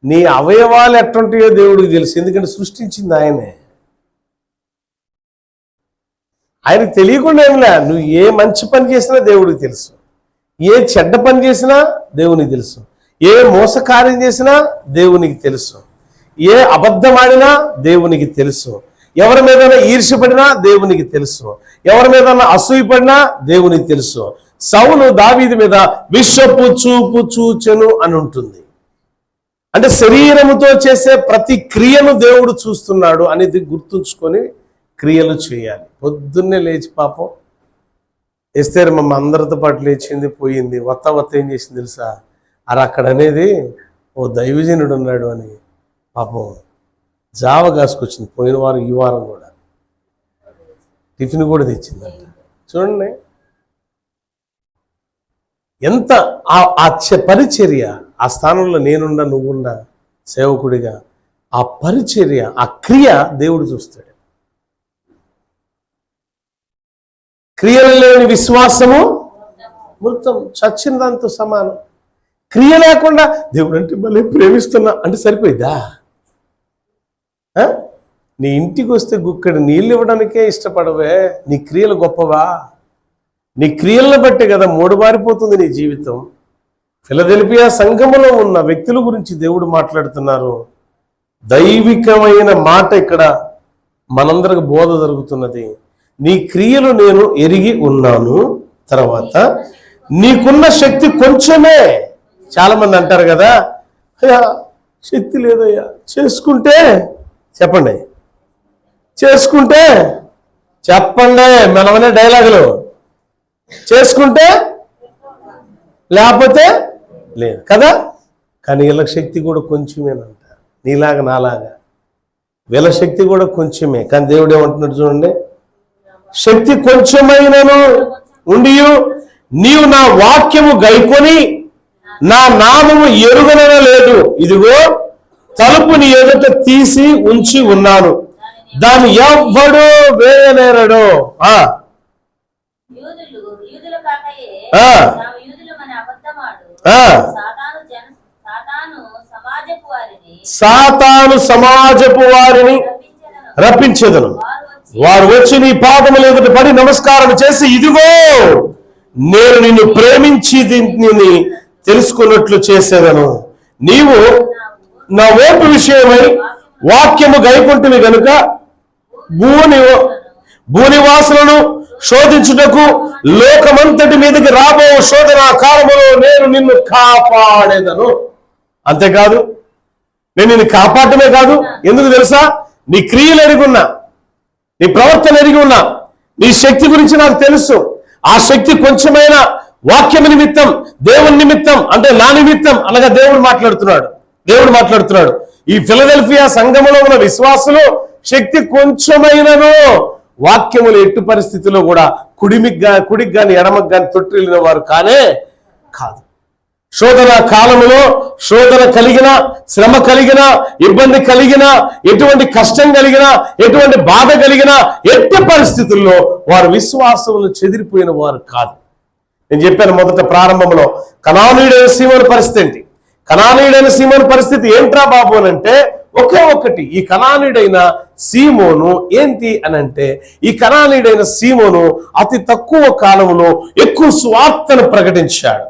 నీ అవయవాలు ఎట్టుంటాయో దేవుడికి తెలుసు, ఎందుకంటే సృష్టించింది ఆయనే. ఆయనకు తెలియకుండా ఏంలే, నువ్వు ఏ మంచి పని చేసినా దేవుడికి తెలుసు, ఏ చెడ్డ పని చేసినా దేవునికి తెలుసు, ఏ మోసకార్యం చేసినా దేవునికి తెలుసు, ఏ అబద్ధం ఆడినా దేవునికి తెలుసు, ఎవరి మీద ఈర్ష్యపడినా దేవునికి తెలుసు, ఎవరి మీద అసూయపడినా దేవునికి తెలుసు. సౌలు దావీదు మీద విషపు చూపు చూచెను అని ఉంటుంది. అంటే శరీరముతో చేసే ప్రతి క్రియను దేవుడు చూస్తున్నాడు అనేది గుర్తుంచుకొని క్రియలు చేయాలి. పొద్దున్నే లేచి పాపం ఎస్తేర్ మమ్మ అందరితో పాటు లేచింది, పోయింది. వత్త ఏం చేసింది తెలుసా? అక్కడ అనేది ఓ దైవజనుడు ఉన్నాడు అని పాపం జావ కాసుకొచ్చింది. పోయిన వారం ఈ వారం కూడా టిఫిన్ కూడా తెచ్చిందంట. చూడండి ఎంత ఆ పరిచర్య. ఆ స్థానంలో నేనుండా, నువ్వుండా సేవకుడిగా ఆ పరిచర్య, ఆ క్రియ దేవుడు చూస్తాడు. క్రియలు లేని విశ్వాసము మృతం, చచ్చిన దాంతో సమానం. క్రియ లేకుండా దేవుడు అంటే మళ్ళీ ప్రేమిస్తున్నా అంటే సరిపోయిద్దా? నీ ఇంటికి వస్తే గుక్కడి నీళ్ళు ఇవ్వడానికే ఇష్టపడవే, నీ క్రియలు గొప్పవా? నీ క్రియలను బట్టి కదా మూడుబారిపోతుంది నీ జీవితం. ఫిలదెల్ఫియా సంఘములో ఉన్న వ్యక్తుల గురించి దేవుడు మాట్లాడుతున్నారు. దైవికమైన మాట ఇక్కడ మనందరికి బోధ జరుగుతున్నది. నీ క్రియలు నేను ఎరిగి ఉన్నాను. తర్వాత నీకున్న శక్తి కొంచెమే. చాలా మంది అంటారు కదా, అయ్యా శక్తి లేదయ్యా, చేసుకుంటే చెప్పండి, చేసుకుంటే చెప్పండి, మనమనే డైలాగులు. చేసుకుంటే లేకపోతే లేదు కదా. కానీ వీళ్ళ శక్తి కూడా కొంచెమేనంట, నీలాగా నాలాగా వీళ్ళ శక్తి కూడా కొంచెమే. కానీ దేవుడు ఏమంటున్నాడు చూడండి, శక్తి కొంచెమైనను ఉండి నీవు నా వాక్యము గైకొని నా నామము ఎరుగనన లేదు. ఇదిగో తలుపు నీ ఎదుట తీసి ఉంచి ఉన్నాను, దాన్ని ఎవ్వడు వేయలేరడు. సాతాను సమాజపు వారిని రప్పించేదను. వారు వచ్చి నీ పాదముల ఎదుట పడి నమస్కారం చేసి, ఇదిగో నేను నిన్ను ప్రేమించి దీన్ని తెలుసుకున్నట్లు చేసేదను. నీవు నా ఓపు విషయమై వాక్యము గైకుంటువి గనుక భూనివాసులను శోధించుటకు లోకమంతటి మీదకి రాబో శోధన కాలములో నేను నిన్ను కాపాడేదను. అంతేకాదు, నేను నిన్ను కాపాడటమే కాదు, ఎందుకు తెలుసా? నీ క్రియలు ఎరుగున్నా, నీ ప్రవర్తన ఎరిగి ఉన్నా, నీ శక్తి గురించి నాకు తెలుసు. ఆ శక్తి కొంచెమైన వాక్యం నిమిత్తం, దేవుని నిమిత్తం, అంటే నా నిమిత్తం అనగా దేవుడు మాట్లాడుతున్నాడు. ఈ ఫిలదెల్ఫియా సంఘములో ఉన్న విశ్వాసులు శక్తి కొంచెమైనను వాక్యములు ఎట్టు పరిస్థితిలో కూడా కుడికి గాని ఎడమకు గాని తొట్టిల్లిన వారు కాదు. శోధన కాలములో శోధన కలిగిన, శ్రమ కలిగిన, ఇబ్బంది కలిగిన, ఎటువంటి కష్టం కలిగిన, ఎటువంటి బాధ కలిగిన, ఎట్టి పరిస్థితుల్లో వారు విశ్వాసములు చెదిరిపోయిన వారు కాదు. నేను చెప్పాను మొదట ప్రారంభంలో, కనానీయుడైన సీమోను పరిస్థితి ఏంటి? కనానీయుడైన సీమోను పరిస్థితి ఏంట్రా బాబు అని అంటే, ఒకే ఒక్కటి. ఈ కనానీయుడైన సీమోను ఏంటి అని అంటే, ఈ కనానీయుడైన సీమోను అతి తక్కువ కాలంలో ఎక్కువ సువార్తను ప్రకటించాడు.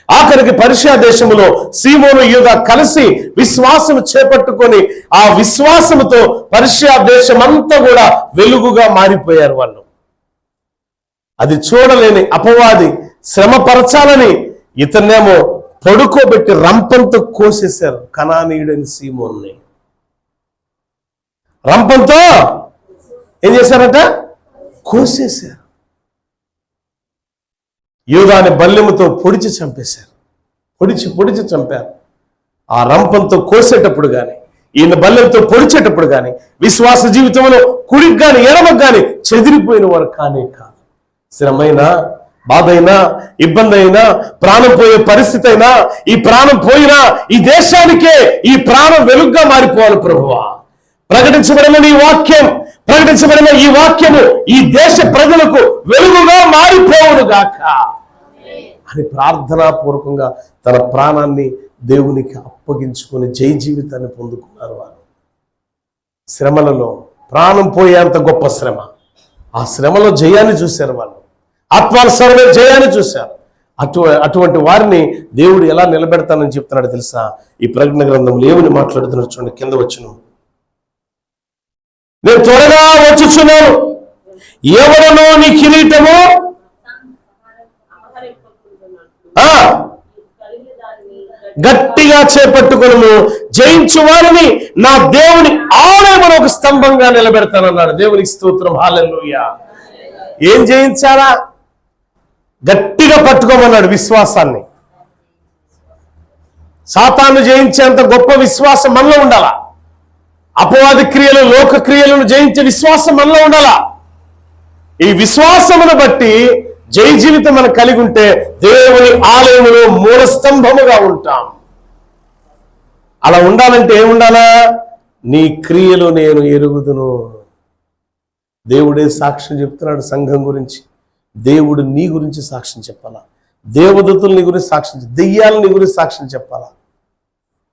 ఆఖరికి పర్షియా దేశములో సీమోను యూదా కలిసి విశ్వాసము చేపట్టుకొని ఆ విశ్వాసముతో పర్షియా దేశమంతా కూడా వెలుగుగా మారిపోయారు వాళ్ళు. అది చూడలేని అపవాది శ్రమపరచాలని ఇతన్నేమో పడుకోబెట్టి రంపంతో కోసేశారు. కనానీయుడైన సీమోన్ని రంపంతో ఏం చేశారట? కోసేశారు. యూదాని బల్లెముతో పొడిచి చంపేశారు. పొడిచి చంపారు. ఆ రంపంతో కోసేటప్పుడు కానీ, ఈయన బల్లెంతో పొడిచేటప్పుడు కానీ విశ్వాస జీవితంలో కుడికి కానీ ఎడమకు కానీ చెదిరిపోయిన వారు కానే కాదు. శ్రమైనా, బాధ అయినా, ఇబ్బంది అయినా, ప్రాణం పోయే పరిస్థితి అయినా, ఈ ప్రాణం పోయినా ఈ దేశానికే ఈ ప్రాణం వెలుగుగా మారిపోవాలి. ప్రభువా, ప్రకటించబడిన నీ వాక్యం, ప్రకటించబడిన ఈ వాక్యము ఈ దేశ ప్రజలకు వెలుగుగా మారిపోవును గాక అని ప్రార్థనాపూర్వకంగా తన ప్రాణాన్ని దేవునికి అప్పగించుకొని జై జీవితాన్ని పొందుకున్నారు వారు. శ్రమలలో ప్రాణం పోయేంత గొప్ప శ్రమ, ఆ శ్రమలో జయాన్ని చూశారు వాళ్ళు. ఆత్మానుసారమైన జయాన్ని చూశారు. అటువంటి వారిని దేవుడు ఎలా నిలబెడతానని చెప్తున్నాడు తెలుసా? ఈ ప్రకటన గ్రంథంలో ఏమని మాట్లాడుతున్నాడు చూడండి. కింద వచ్చును, నేను త్వరగా వచ్చుచున్నాను, ఎవడనో నీ కిరీటము గట్టిగా చేపట్టుకొను, జయించు వారిని నా దేవుని ఆలయమును ఒక స్తంభంగా నిలబెడతానన్నాడు. దేవునికి స్తోత్రం, హల్లెలూయా. ఏం జయించాలా? గట్టిగా పట్టుకోమన్నాడు విశ్వాసాన్ని. సాతాను జయించేంత గొప్ప విశ్వాసం మనలో ఉండాలా. అపవాది క్రియలు, లోక క్రియలను జయించే విశ్వాసం మనలో ఉండాలా. ఈ విశ్వాసమును బట్టి జై జీవితం మనం కలిగి ఉంటే దేవుని ఆలయములో మూల స్తంభముగా ఉంటాం. అలా ఉండాలంటే ఏముండాలా? నీ క్రియలు నేను ఎరుగుదును. దేవుడే సాక్ష్యం చెప్తున్నాడు సంఘం గురించి. దేవుడు నీ గురించి సాక్ష్యం చెప్పాలా, దేవదూతలు నీ గురించి సాక్ష్యం, దెయ్యాలు నీ గురించి సాక్ష్యం చెప్పాలా.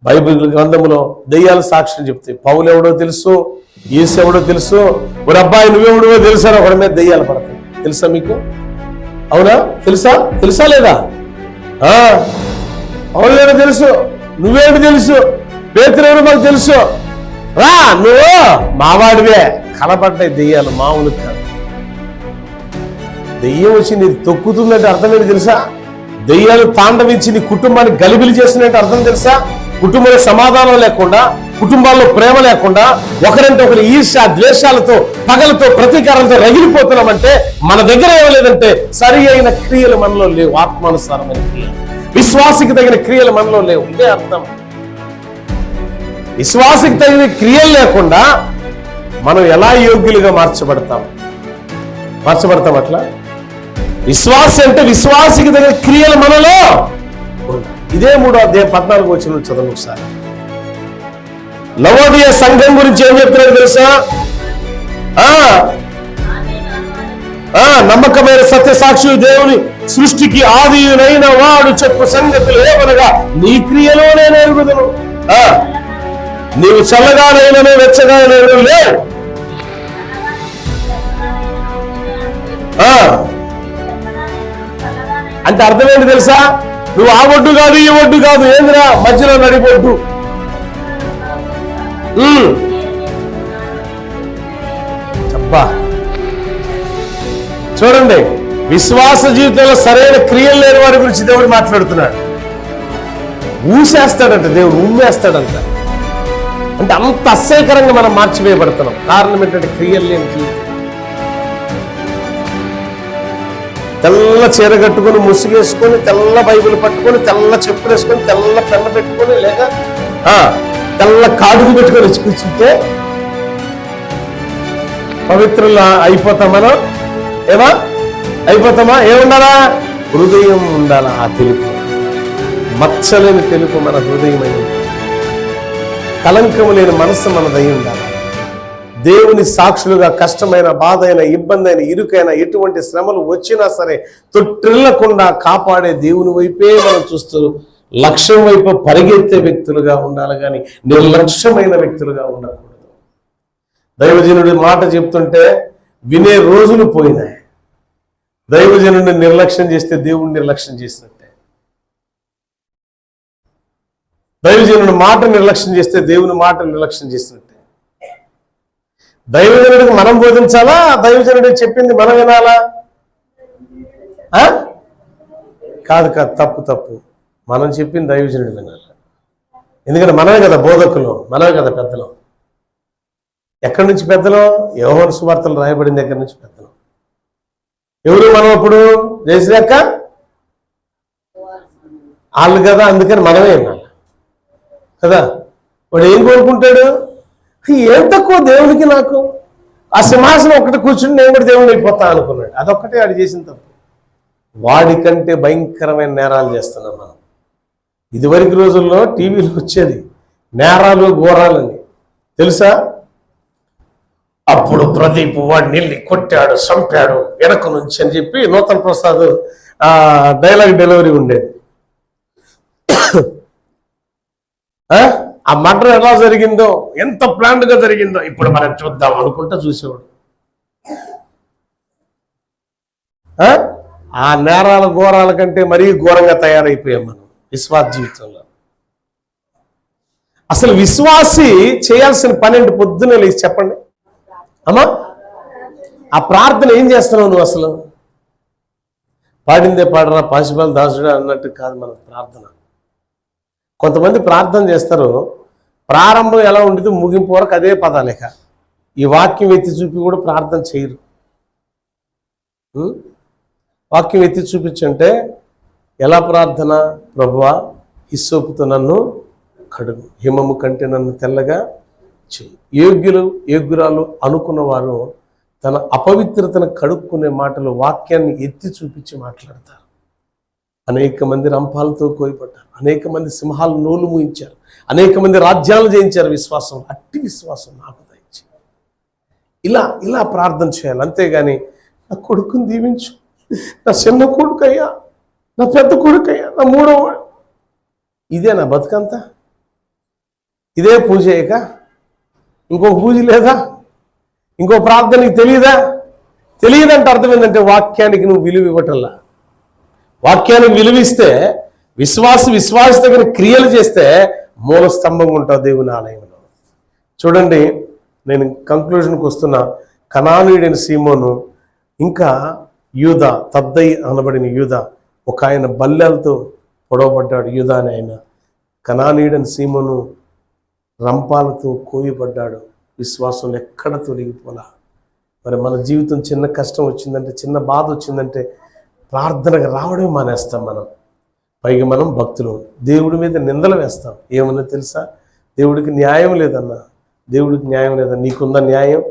బైబిల్ గ్రంథంలో దెయ్యాలు సాక్ష్యం చెప్తాయి. పౌలు ఎవడో తెలుసు, యేసు ఎవడో తెలుసు, ఒక అబ్బాయి నువ్వెవడో తెలుసా, ఒకడి మీద దెయ్యాలు పడతాయి. తెలుసా మీకు? అవునా? తెలుసా లేదా? పౌలు ఎవడో తెలుసు, నువ్వేమిటి తెలుసు, పేతురు ఎవడో మాకు తెలుసు. రా, నువ్వు మావాడివే. కనపడ్డాయి దెయ్యాలు, మామూలు కాదు. దెయ్యం వచ్చి నీకు తొక్కుతుందంటే అర్థం ఏంటి తెలుసా? దెయ్యాలు తాండవించి నీ కుటుంబాన్ని గలిబిలి చేస్తున్నట్టు అర్థం తెలుసా? కుటుంబంలో సమాధానం లేకుండా, కుటుంబాల్లో ప్రేమ లేకుండా, ఒకరంటే ఒకరు ఈర్ష్య, ద్వేషాలతో, పగలతో, ప్రతీకారాలతో రగిలిపోతున్నామంటే మన దగ్గర ఏమలేదంటే సరి అయిన క్రియలు మనలో లేవు. ఆత్మానుసారమైన క్రియలు, విశ్వాసికి తగిన క్రియలు మనలో లేవు. ఇదే అర్థం. విశ్వాసికి తగిన క్రియలు లేకుండా మనం ఎలా యోగ్యులుగా మార్చబడతాం అట్లా? విశ్వాసి అంటే విశ్వాసికి తగిన క్రియలు మనలో. ఇదే 3వ అధ్యాయం 14వ వచనం చదవండి ఒకసారి. లవోదియ సంఘం గురించి ఏం చెప్తున్నాడు తెలుసా? నమ్మకమైన సత్యసాక్షి, దేవుని సృష్టికి ఆదియునైన వాడు చెప్పు సంగతులు ఏమనగా నీ క్రియలో నేను ఎరుగుదును. నీవు చల్లగానైనను వెచ్చగానైనను లేవు. అంటే అర్థం ఏంటి తెలుసా? నువ్వు ఆ ఒడ్డు కాదు, ఈ ఒడ్డు కాదు, ఏందిరా మధ్యలో నడిపొడ్డు. చెప్పా చూడండి, విశ్వాస జీవితంలో సరైన క్రియలు లేని వారి గురించి దేవుడు మాట్లాడుతున్నాడు. ఊసేస్తాడంట దేవుడు, ఉమ్మేస్తాడంట. అంటే అంత అసహ్యకరంగా మనం మార్చివేయబడుతున్నాం. కారణం ఏంటంటే క్రియలు లేని జీవితం. తెల్ల చీర కట్టుకొని, ముసుగేసుకొని, తెల్ల బైబిల్ పట్టుకొని, తెల్ల చెప్పులు వేసుకొని, తెల్ల పెన్న పెట్టుకొని, లేక తెల్ల కాడుగు పెట్టుకొని కూర్చుంటే పవిత్రులా అయిపోతాం మనం. అయిపోతామా? ఏముండాలా? హృదయం ఉండాలా. ఆ తెలుపు, మచ్చలేని తెలుపు మన హృదయం అయి ఉండాలి. కలంకము లేని మనస్సు మనదై ఉండాలి. దేవుని సాక్షులుగా కష్టమైన, బాధ అయిన, ఇబ్బంది అయిన, ఇరుకైన, ఎటువంటి శ్రమలు వచ్చినా సరే తొట్టిల్లకుండా కాపాడే దేవుని వైపే మనం చూస్తూ లక్ష్యం వైపు పరిగెత్తే వ్యక్తులుగా ఉండాలి, కానీ నిర్లక్ష్యమైన వ్యక్తులుగా ఉండకూడదు. దైవజనుడి మాట చెప్తుంటే వినే రోజులు పోయినాయి. దైవజనుడిని నిర్లక్ష్యం చేస్తే దేవుడిని నిర్లక్ష్యం చేసినట్టే. దైవజనుడి మాట నిర్లక్ష్యం చేస్తే దేవుని మాట నిర్లక్ష్యం చేసినట్టే. దైవజనుడికి మనం బోధించాలా? దైవజనుడికి చెప్పింది మనం వినాలా? కాదు, తప్పు. మనం చెప్పింది దైవజనుడు వినాలి. ఎందుకంటే మనమే కదా బోధకులు, మనమే కదా పెద్దలు. ఎక్కడి నుంచి పెద్దలు? యోహాను సువార్తలు రాయబడిన దగ్గర నుంచి పెద్దలు. ఎవరు మనం అప్పుడు? జయశ్రీక్క వాళ్ళు కదా, అందుకని మనమే వినాలి కదా. వాడు ఏం కోరుకుంటాడు? ఏం తక్కువ దేవునికి నాకు, ఆ సింహాసనం ఒకటి కూర్చుని నేను కూడా దేవుడు అయిపోతా అనుకున్నాడు. అదొక్కటే వాడు చేసిన తప్పు. వాడికంటే భయంకరమైన నేరాలు చేస్తున్నాం మనం. ఇదివరకు రోజుల్లో టీవీలో వచ్చేది నేరాలు ఘోరాలని, తెలుసా? అప్పుడు ప్రదీప్ వాడిని వెళ్ళి కొట్టాడు, చంపాడు వెనక నుంచి అని చెప్పి నూతన్ ప్రసాద్ డైలాగ్ డెలివరీ ఉండేది. ఆ మర్డర్ ఎలా జరిగిందో, ఎంత ప్లాన్డ్ గా జరిగిందో ఇప్పుడు మనం చూద్దాం అనుకుంటా చూసేవాడు. ఆ నేరాల ఘోరాల కంటే మరీ ఘోరంగా తయారైపోయాం మనం విశ్వాస జీవితంలో. అసలు విశ్వాసి చేయాల్సిన పని ఏంటి? పొద్దునే లేచి చెప్పండి అమ్మా. ఆ ప్రార్థన ఏం చేస్తున్నావు నువ్వు? అసలు పాడిందే పాడరా పాసిబల్ దాసుడా అన్నట్టు కాదు మన ప్రార్థన. కొంతమంది ప్రార్థన చేస్తారు, ప్రారంభం ఎలా ఉండేది ముగింపు వరకు అదే పదాలేక. ఈ వాక్యం ఎత్తి చూపి కూడా ప్రార్థన చేయరు. వాక్యం ఎత్తి చూపించంటే ఎలా ప్రార్థన? ప్రభువా హిస్సోపుతో నన్ను కడుగు, హిమము కంటే నన్ను తెల్లగా చెయ్యి. యోగ్యురాలు అనుకున్న వారు తన అపవిత్రతను కడుక్కునే మాటలు వాక్యాన్ని ఎత్తి చూపించి మాట్లాడతారు. అనేక మంది రంపాలతో కోయపడ్డారు, అనేక మంది సింహాలు నోలు మూయించారు, అనేక మంది రాజ్యాలు జయించారు విశ్వాసం. అట్టి విశ్వాసం నాకు దయచి. ఇలా ప్రార్థన చేయాలి. అంతేగాని నా కొడుకుని దీవించు, నా చిన్న కొడుకయ్యా, నా పెద్ద కొడుకయ్యా, నా మూడవ, ఇదే నా బతుకంతా? ఇదే పూజ అయ్యాక ఇంకో పూజ లేదా? ఇంకో ప్రార్థన నీకు తెలియదంటే అర్థం ఏంటంటే వాక్యానికి నువ్వు విలువ ఇవ్వటల్లా. వాక్యానికి విలువిస్తే విశ్వాస దగ్గర క్రియలు చేస్తే మూల స్తంభంగా ఉంటావు దేవుని ఆలయంలో. చూడండి, నేను కంక్లూజన్కి వస్తున్నా. కనానీయుడైన సీమోను, ఇంకా యూదా, తద్దై అనబడిన యూదా, ఒక ఆయన బల్లెలతో పొడవబడ్డాడు. యూదా అని ఆయన. కనానీయుడైన సీమోను రంపాలతో కోయబడ్డాడు. విశ్వాసం ఎక్కడ తొలగిపోలా. మరి మన జీవితం చిన్న కష్టం వచ్చిందంటే, చిన్న బాధ వచ్చిందంటే ప్రార్థనకు రావడమే మానేస్తాం మనం. పైగా మనం భక్తులు, దేవుడి మీద నిందలు వేస్తాం. ఏమన్నా తెలుసా? దేవుడికి న్యాయం లేదన్నా, దేవుడికి న్యాయం లేదన్నా. నీకుందా న్యాయం?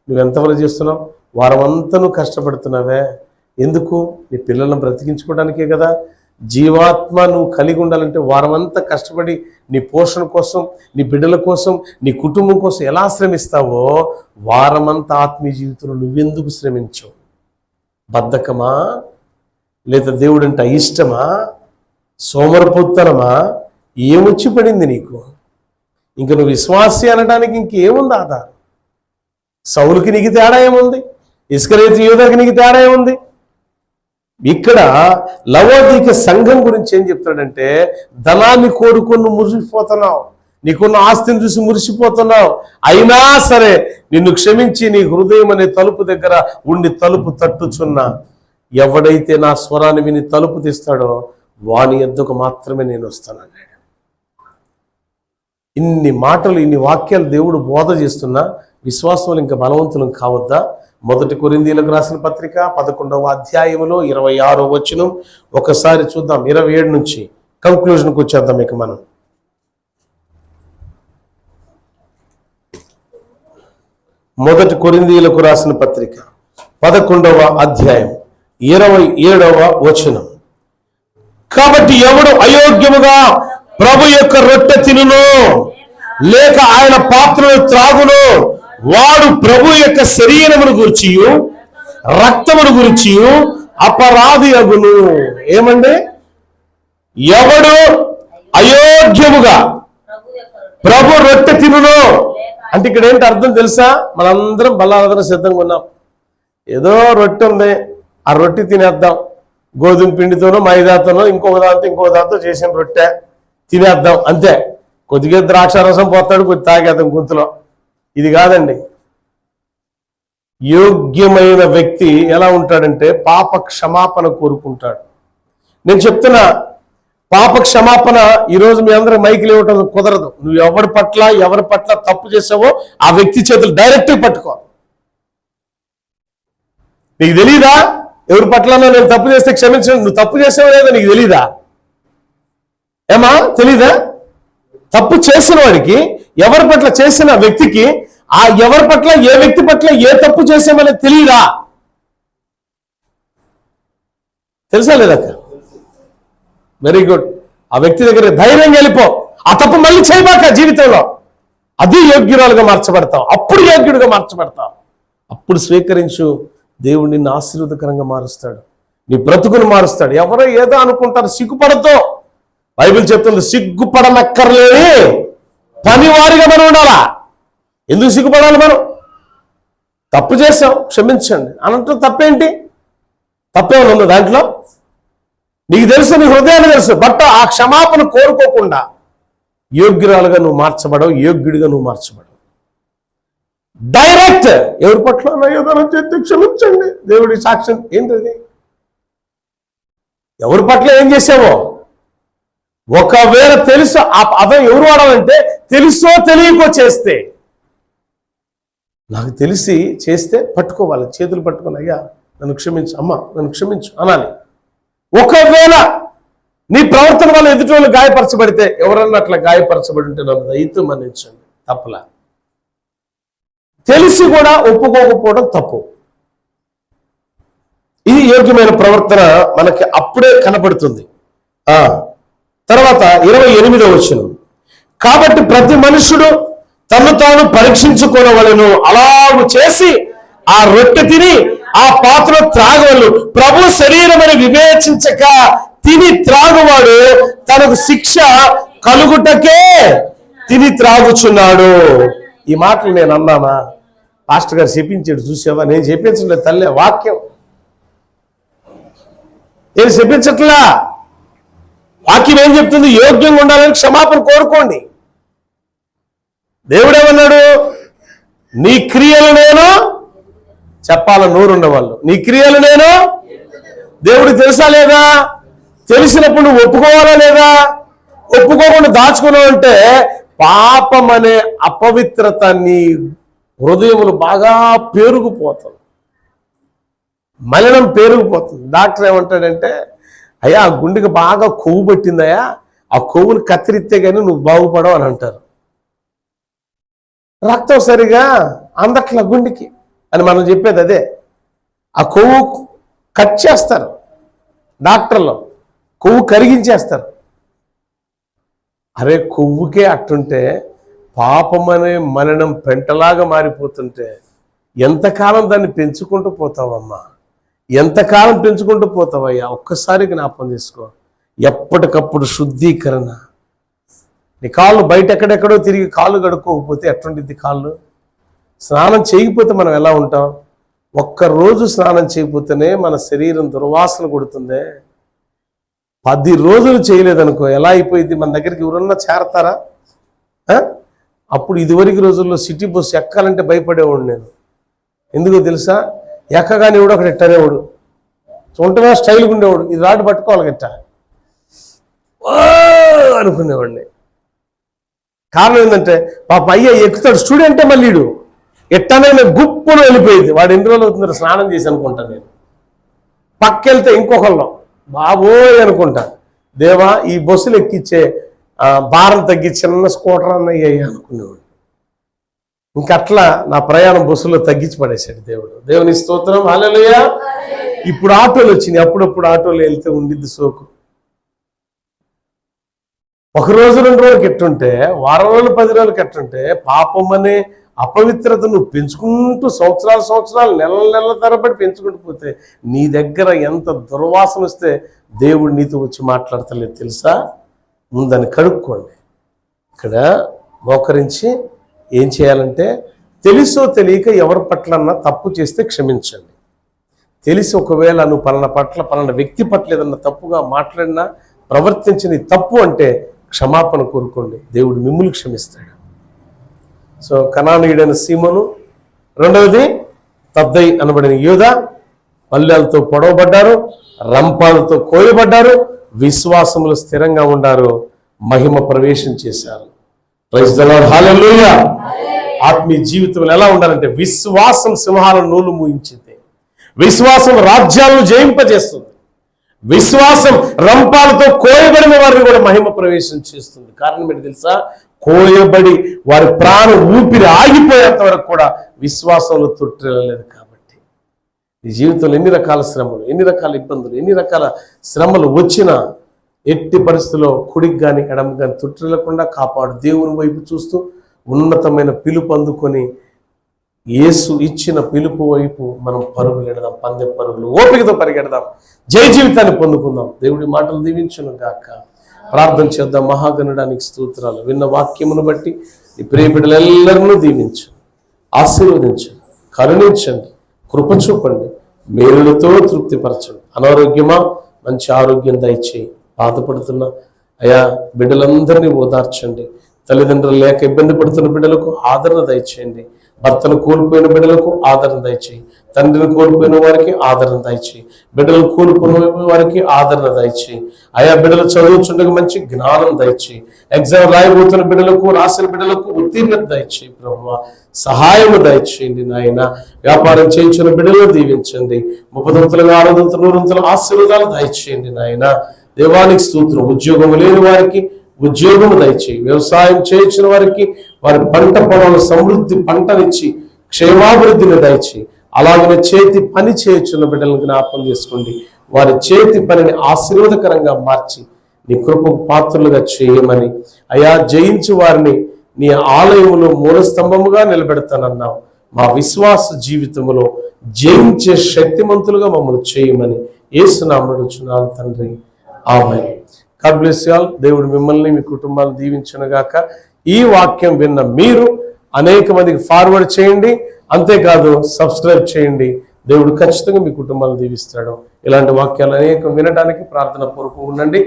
నువ్వు ఎంతవరకు చేస్తున్నావు? వారమంతా నువ్వు కష్టపడుతున్నావే ఎందుకు? నీ పిల్లలను బ్రతికించుకోవడానికే కదా. జీవాత్మ నువ్వు కలిగి ఉండాలంటే వారమంతా కష్టపడి నీ పోషణ కోసం, నీ బిడ్డల కోసం, నీ కుటుంబం కోసం ఎలా శ్రమిస్తావో వారమంతా ఆత్మీయ జీవితంలో నువ్వెందుకు శ్రమించవు? బద్ధకమా? లేదా దేవుడు అంటే అయిష్టమా? సోమరపోత్తనమా? ఏమొచ్చి పడింది నీకు? ఇంక నువ్వు విశ్వాసి అనడానికి ఇంకేముంది ఆధారం? సౌలుకి నీకు తేడా ఏముంది? ఇస్కరియోతు యూదాకి నీకు తేడా ఏముంది? ఇక్కడ లవోదీక సంఘం గురించి ఏం చెప్తాడంటే, ధనాన్ని కోరుకొని నువ్వు మురిసిపోతున్నావు, నీకున్న ఆస్తిని చూసి మురిసిపోతున్నావు, అయినా సరే నిన్ను క్షమించి నీ హృదయం అనే తలుపు దగ్గర ఉండి తలుపు తట్టుచున్నా, ఎవడైతే నా స్వరాన్ని విని తలుపు తీస్తాడో వాని యొద్దకు మాత్రమే నేను వస్తానన్నాడు. ఇన్ని మాటలు, ఇన్ని వాక్యాలు దేవుడు బోధ చేస్తున్నా విశ్వాసంలో ఇంకా బలవంతులం కావద్దా? 1 కొరింథీయులకు రాసిన పత్రిక 11వ అధ్యాయములో 26వ వచనం ఒకసారి చూద్దాం. 27 నుంచి కంక్లూజన్కి వచ్చేద్దాం. ఇక మనం 1 కొరింథీయులకు రాసిన పత్రిక 11వ అధ్యాయం 27వ వచనం. కాబట్టి ఎవడు అయోగ్యముగా ప్రభు యొక్క రొట్టె తినును లేక ఆయన పాత్రను త్రాగును వాడు ప్రభు యొక్క శరీరమును గురించియు రక్తమును గురించియు అపరాధి అగును. ఏమండి? ఎవడు అయోగ్యముగా ప్రభు రొట్టె తినును అంటే ఇక్కడ ఏంటి అర్థం తెలుసా? మనందరం బలారాధన సిద్ధంగా ఉన్నాం. ఏదో రొట్టె ఉంది, ఆ రొట్టె తినేద్దాం. గోధుమ పిండితోనో మైదాతోనో ఇంకొక దాంతో చేసిన రొట్టె తినేద్దాం అంతే. కొద్దిగా ద్రాక్షారసం పోతాడు, కొద్ది తాగేద్దాం గొంతులో. ఇది కాదండి. యోగ్యమైన వ్యక్తి ఎలా ఉంటాడంటే పాప క్షమాపణ కోరుకుంటాడు. నేను చెప్తున్నా, పాప క్షమాపణ ఈరోజు మీ అందరూ మైకులు ఇవ్వటం కుదరదు. నువ్వు ఎవరి పట్ల తప్పు చేసావో ఆ వ్యక్తి చేతులు డైరెక్ట్ పట్టుకో. నీకు తెలీదా ఎవరి పట్ల నేను తప్పు చేస్తే క్షమించండి? నువ్వు తప్పు చేసావో లేదో నీకు తెలీదా? ఏమా తెలీదా? తప్పు చేసిన వాడికి, ఎవరి పట్ల చేసిన వ్యక్తికి, ఆ ఎవరి పట్ల ఏ వ్యక్తి పట్ల ఏ తప్పు చేసామని తెలియదా? తెలుసా లేదక్క? Very good. ఆ వ్యక్తి దగ్గర ధైర్యంగా వెళ్ళిపో. ఆ తప్పు మళ్ళీ చేయబాక జీవితంలో. అది యోగ్యురాలుగా మార్చబడతావు. అప్పుడు యోగ్యుడిగా మార్చబడతావు. అప్పుడు స్వీకరించు. దేవుడు నిన్ను ఆశీర్వాదకరంగా మారుస్తాడు. నీ బ్రతుకును మారుస్తాడు. ఎవరో ఏదో అనుకుంటారు, సిగ్గుపడతో. బైబిల్ చెప్తుంది సిగ్గుపడనక్కర్లేని పనివారిగా మనం ఉండాలా. ఎందుకు సిగ్గుపడాలి? మనం తప్పు చేసాం, క్షమించండి అనంటే తప్పేంటి? తప్పేమన్నా ఉందా దాంట్లో? నీకు తెలుసు, నీ హృదయాన్ని తెలుసు. బట్ ఆ క్షమాపణ కోరుకోకుండా యోగ్యురాలుగా నువ్వు మార్చబడవు, యోగ్యుడిగా నువ్వు మార్చబడవు. డైరెక్ట్ ఎవరి పట్ల ఏదైనా చేస్తే క్షమించండి. దేవుడి సాక్ష్యం ఏంటది? ఎవరి పట్ల ఏం చేసావో ఒకవేళ తెలుసు, ఆ పదం ఎవరు వాడాలంటే తెలుసో తెలియకో చేస్తే. నాకు తెలిసి చేస్తే పట్టుకోవాలి, చేతులు పట్టుకొని అయ్యా నన్ను క్షమించు, అమ్మ నన్ను క్షమించు అనాలి. ఒకవేళ నీ ప్రవర్తన వల్ల ఎదుటి వాళ్ళు గాయపరచబడితే, ఎవరన్నా అట్లా గాయపరచబడి ఉంటే నన్ను దయతో మన్నించండి, తప్పులా. తెలిసి కూడా ఒప్పుకోకపోవడం తప్పు. ఇది యోగ్యమైన ప్రవర్తన మనకి అప్పుడే కనపడుతుంది. తర్వాత 28వ వచనం. కాబట్టి ప్రతి మనుషుడు తను తాను పరీక్షించుకోవలెను, అలాగు చేసి ఆ రొట్టె తిని ఆ పాత్ర త్రాగవలెను. ప్రభు శరీరమని వివేచించక తిని త్రాగువాడు తనకు శిక్ష కలుగుటకే తిని త్రాగుచున్నాడు. ఈ మాటలు నేను అన్నానా? పాస్టర్ గారు చెప్పించాడు, చూసావా? నేను చెప్పించలేదు తల్లే, వాక్యం నేను చెప్పించట్లా. వాక్యం ఏం చెప్తుంది? యోగ్యంగా ఉండాలని క్షమాపణ కోరుకోండి. దేవుడేమన్నాడు? నీ క్రియలు నేను చెప్పాల, నోరున్న వాళ్ళు నీ క్రియలు నేను. దేవుడికి తెలుసా లేదా? తెలిసినప్పుడు నువ్వు ఒప్పుకోవాలా లేదా? ఒప్పుకోకుండా దాచుకున్నావు అంటే పాపం అనే అపవిత్రత నీ హృదయములు బాగా పేరుకుపోతుంది, మలినం పేరుకుపోతుంది. డాక్టర్ ఏమంటాడంటే, అయ్యా ఆ గుండెకి బాగా కొవ్వు పట్టిందయ్యా, ఆ కొవ్వుని కత్తిరిస్తే కానీ నువ్వు బాగుపడవు అని అంటారు. రక్తం సరిగా అందట్ల గుండెకి అని మనం చెప్పేది అదే. ఆ కొవ్వు కట్ చేస్తారు డాక్టర్లు, కొవ్వు కరిగించేస్తారు. అరే కొవ్వుకే అట్టుంటే పాపం అనే మలినం పెంటలాగా మారిపోతుంటే ఎంతకాలం దాన్ని పెంచుకుంటూ పోతావమ్మా? ఎంతకాలం పెంచుకుంటూ పోతావయ్యా? ఒక్కసారి జ్ఞాపకం చేసుకో. ఎప్పటికప్పుడు శుద్ధీకరణ. నీ కాళ్ళు బయట ఎక్కడెక్కడో తిరిగి కాళ్ళు కడుక్కోకపోతే ఎట్లుండిద్ది కాళ్ళు? స్నానం చేయకపోతే మనం ఎలా ఉంటాం? ఒక్కరోజు స్నానం చేయకపోతేనే మన శరీరం దుర్వాసన కొడుతుంది. 10 రోజులు చేయలేదనుకో ఎలా అయిపోయింది? మన దగ్గరికి ఎవరన్నా చేరతారా? అప్పుడు ఇదివరకు రోజుల్లో సిటీ బస్సు ఎక్కాలంటే భయపడేవాడు నేను. ఎందుకో తెలుసా? ఎక్కగానే ఎవడు అక్కడ ఎట్టనేవాడు, చూంటమే స్టైల్గా ఉండేవాడు. ఇది రాడు పట్టుకోవాలి గట్ట అనుకునేవాడిని. కారణం ఏంటంటే పాప అయ్యా ఎక్కుతాడు స్టూడెంటే మళ్ళీ ఎట్టనైనా గుప్పును వెళ్ళిపోయింది. వాడు ఎన్ని రోజులు అవుతుంది స్నానం చేసి అనుకుంటాను నేను. పక్కెళ్తే ఇంకొకళ్ళం బాబోయ్ అనుకుంటా, దేవా ఈ బస్సులు ఎక్కిచ్చే భారం తగ్గి చిన్న స్కూటర్ అన్నయ్య అనుకునేవాడు. ఇంకట్లా నా ప్రయాణం బస్సులో తగ్గించి పడేశాడు దేవుడు. దేవుని స్తోత్రం, హల్లెలూయా. ఇప్పుడు ఆటోలు వచ్చినాయి, అప్పుడప్పుడు ఆటోలు వెళ్తే ఉండిద్ది సోకు. ఒక రోజు 2 రోజులకి ఎట్టుంటే, వారం రోజులు 10 రోజులకి ఎట్టుంటే, పాపం అనే అపవిత్రత నువ్వు పెంచుకుంటూ సంవత్సరాలు నెలల తరబడి పెంచుకుంటూ పోతే నీ దగ్గర ఎంత దుర్వాసన వస్తే దేవుడు నీతో వచ్చి మాట్లాడతలేదు తెలుసా? ముందని కడుక్కోండి. ఇక్కడ మోకరించి ఏం చేయాలంటే, తెలుసో తెలియక ఎవరి పట్లన్నా తప్పు చేస్తే క్షమించండి. తెలిసి ఒకవేళ నువ్వు పలానా వ్యక్తి పట్ల ఏదన్నా తప్పుగా మాట్లాడినా ప్రవర్తించిన తప్పు అంటే క్షమాపణ కోరుకోండి, దేవుడు మిమ్మల్ని క్షమిస్తాడు. సో కనానీయుడైన సీమోను, రెండవది తద్దై అనబడిన యూదా పల్లెలతో పొడవబడ్డారు, రంపాలతో కోయబడ్డారు, విశ్వాసములు స్థిరంగా ఉండారు, మహిమ ప్రవేశం చేశారు. ప్రైజ్ ది లార్డ్, హల్లెలూయా. ఆత్మీయ జీవితంలో ఎలా ఉండాలంటే, విశ్వాసం సింహాలను నూలు మూయించింది, విశ్వాసం రాజ్యాలను జయింపజేస్తుంది, విశ్వాసం రంపాలతో కోయబడిన వారిని కూడా మహిమ ప్రవేశం చేస్తుంది. కారణం ఏంటి తెలుసా? కోయబడి వారి ప్రాణ ఊపిరి ఆగిపోయేంత వరకు కూడా విశ్వాసంలో తొట్టిల్లలేదు. కాబట్టి ఈ జీవితంలో ఎన్ని రకాల శ్రమలు, ఎన్ని రకాల ఇబ్బందులు, ఎన్ని రకాల శ్రమలు వచ్చినా ఎట్టి పరిస్థితుల్లో కుడికి కానీ ఎడమ కానీ తొట్టిల్లకుండా కాపాడు. దేవుని వైపు చూస్తూ ఉన్నతమైన పిలుపు అందుకొని యేసు ఇచ్చిన పిలుపు వైపు మనం పరుగులు ఎడదాం, పందె పరుగులు ఓపికతో పరిగెడదాం, జయ జీవితాన్ని పొందుకుందాం. దేవుడి మాటలు దీవించును గాక. ప్రార్థన చేద్దాం. మహాగణుడానికి స్తోత్రాలు. విన్న వాక్యమును బట్టి ఈ ప్రియ బిడ్డలెల్లరినూ దీవించు, ఆశీర్వదించు, కరుణించండి, కృప చూపండి, మేలులతో తృప్తిపరచండి. అనారోగ్యమా మంచి ఆరోగ్యం దయచేయి. బాధపడుతున్న అయా బిడ్డలందరినీ ఓదార్చండి. తల్లిదండ్రులు లేక ఇబ్బంది పడుతున్న బిడ్డలకు ఆదరణ దయచేయండి. భర్తను కోల్పోయిన బిడ్డలకు ఆదరణ దయచేయి. తండ్రిని కోల్పోయిన వారికి ఆదరణ దయచేయి. బిడ్డలు కోల్పోయిన వారికి ఆదరణ దయచేయి. ఆయా బిడ్డలు చదువుచుండగా మంచి జ్ఞానం దయచేయి. ఎగ్జామ్ రాయబోతున్న బిడ్డలకు, రాసిన బిడ్డలకు ఉత్తీర్ణత దయచేయి. ప్రభువా సహాయము దయచేయండి నాయన. వ్యాపారం చేయించిన బిడ్డలను దీవించండి. 30 6 100 ఆశీర్వాదాలు దయచేయండి నాయన. దేవానికి స్తోత్రం. ఉద్యోగం లేని వారికి ఉద్యోగము దయచేయి. వ్యవసాయం చేయించిన వారికి వారి పంట పొలాలు సమృద్ధి పంటనిచ్చి క్షేమాభివృద్ధిని దయచేయి. అలాగనే చేతి పని చేయించున్న బిడ్డలను జ్ఞాపకం చేసుకోండి. వారి చేతి పనిని ఆశీర్వాదకరంగా మార్చి నీ కృపకు పాత్రలుగా చేయమని, అయా జయించు వారిని నీ ఆలయములో మూలస్తంభముగా నిలబెడతానన్నావు. మా విశ్వాస జీవితంలో జయించే శక్తిమంతులుగా మమ్మల్ని చేయమని యేసు నామములో అడుగుచున్నాను తండ్రి, ఆమేన్. God bless you all. దేవుడు మిమ్మల్ని మీ కుటుంబాలను దీవించునుగాక. ఈ వాక్యం విన్న మీరు అనేక మందికి ఫార్వర్డ్ చేయండి. అంతేకాదు సబ్స్క్రైబ్ చేయండి. దేవుడు ఖచ్చితంగా మీ కుటుంబాలను దీవిస్తాడు. ఇలాంటి వాక్యాలు అనేకం వినడానికి ప్రార్థన పూర్వకంగా ఉండండి.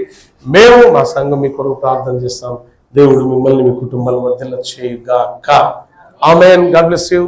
మేము మా సంఘం మీ కొరకు ప్రార్థన చేస్తాం. దేవుడు మిమ్మల్ని మీ కుటుంబాల మధ్యలో చేయుగాక. ఆమేన్. God bless you.